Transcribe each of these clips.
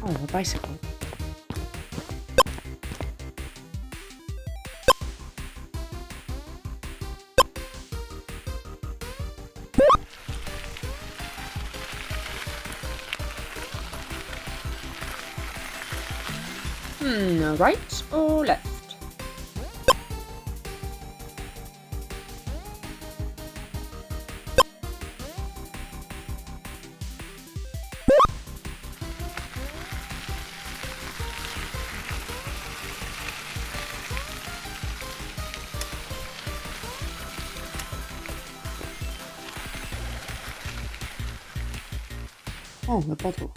Oh, a bicycle. Right or left? Oh, a bottle.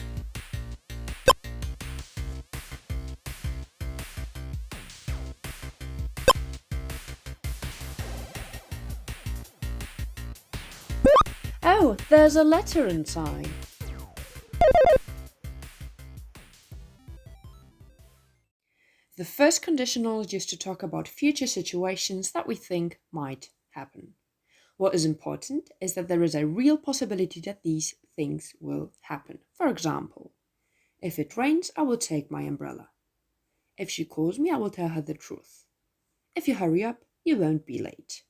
Oh, there's a letter inside. The first conditional is used to talk about future situations that we think might happen. What is important is that there is a real possibility that these things will happen. For example, if it rains, I will take my umbrella. If she calls me, I will tell her the truth. If you hurry up, you won't be late.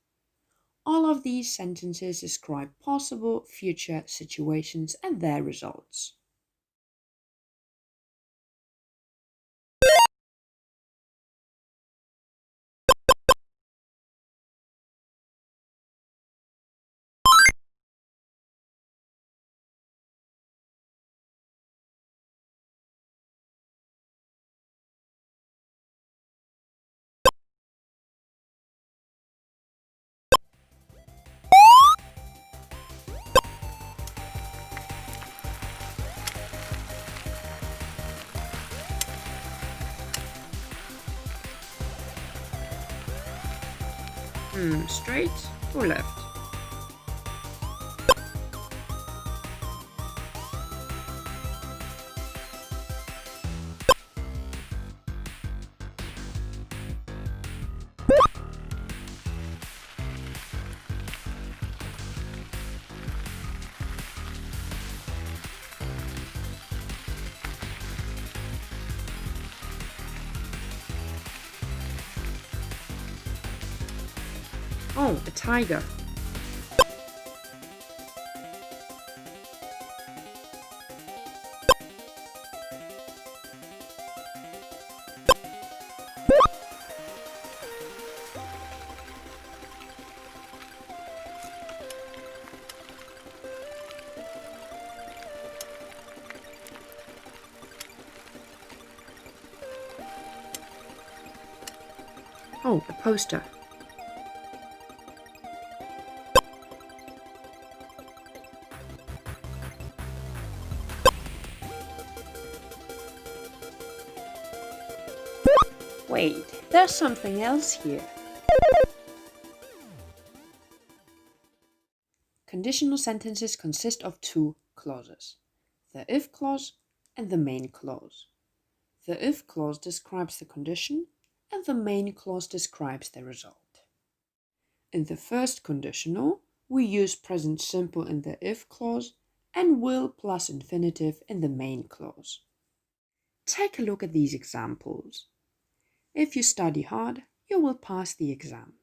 All of these sentences describe possible future situations and their results. Straight or left? Oh, a tiger. Oh, a poster. Wait, there's something else here. Conditional sentences consist of two clauses, the if clause and the main clause. The if clause describes the condition and the main clause describes the result. In the first conditional, we use present simple in the if clause and will plus infinitive in the main clause. Take a look at these examples. If you study hard, you will pass the exam.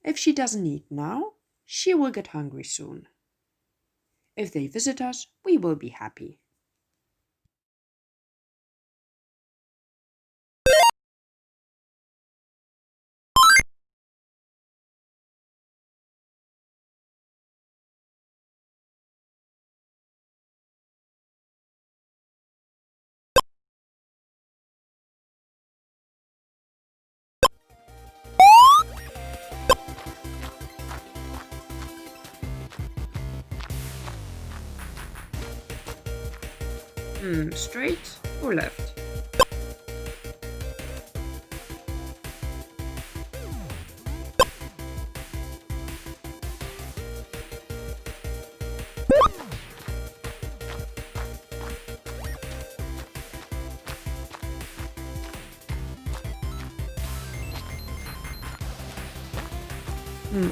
If she doesn't eat now, she will get hungry soon. If they visit us, we will be happy. Straight or left?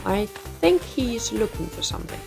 I think he's looking for something.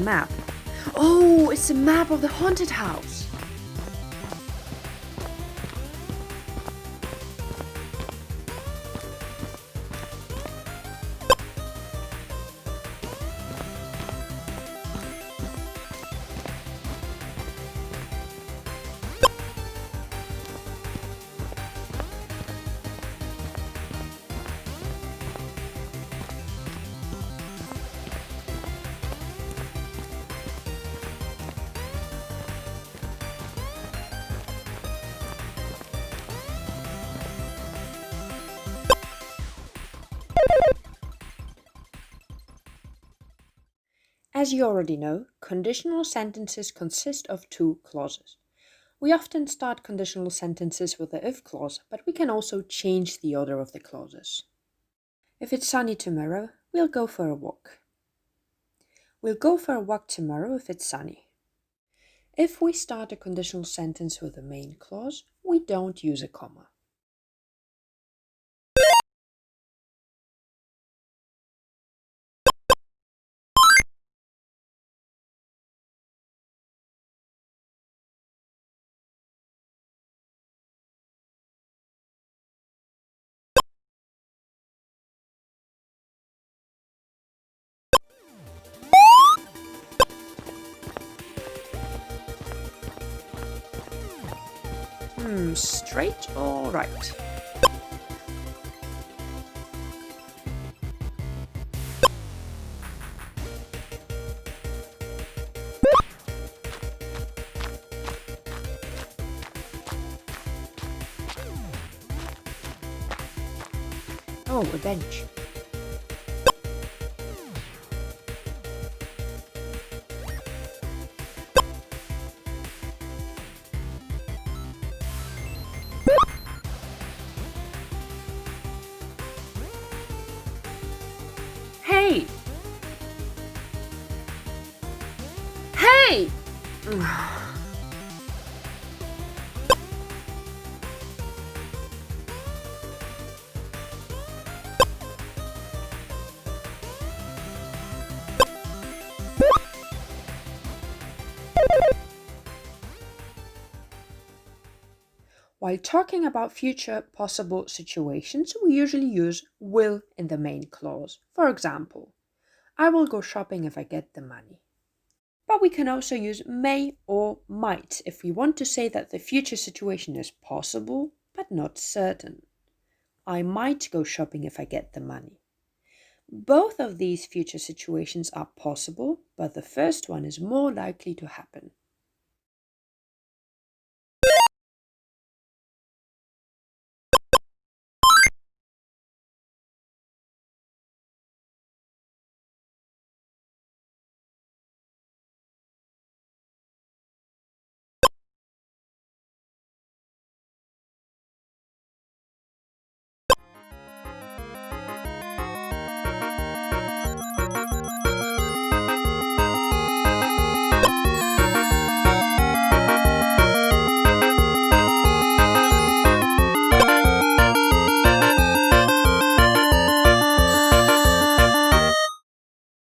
map. Oh, it's a map of the haunted house. As you already know, conditional sentences consist of two clauses. We often start conditional sentences with the if clause, but we can also change the order of the clauses. If it's sunny tomorrow, we'll go for a walk. We'll go for a walk tomorrow if it's sunny. If we start a conditional sentence with the main clause, we don't use a comma. Straight or right? Oh, a bench. Hey! Hey! While talking about future possible situations, we usually use will in the main clause. For example, I will go shopping if I get the money. But we can also use may or might if we want to say that the future situation is possible but not certain. I might go shopping if I get the money. Both of these future situations are possible, but the first one is more likely to happen.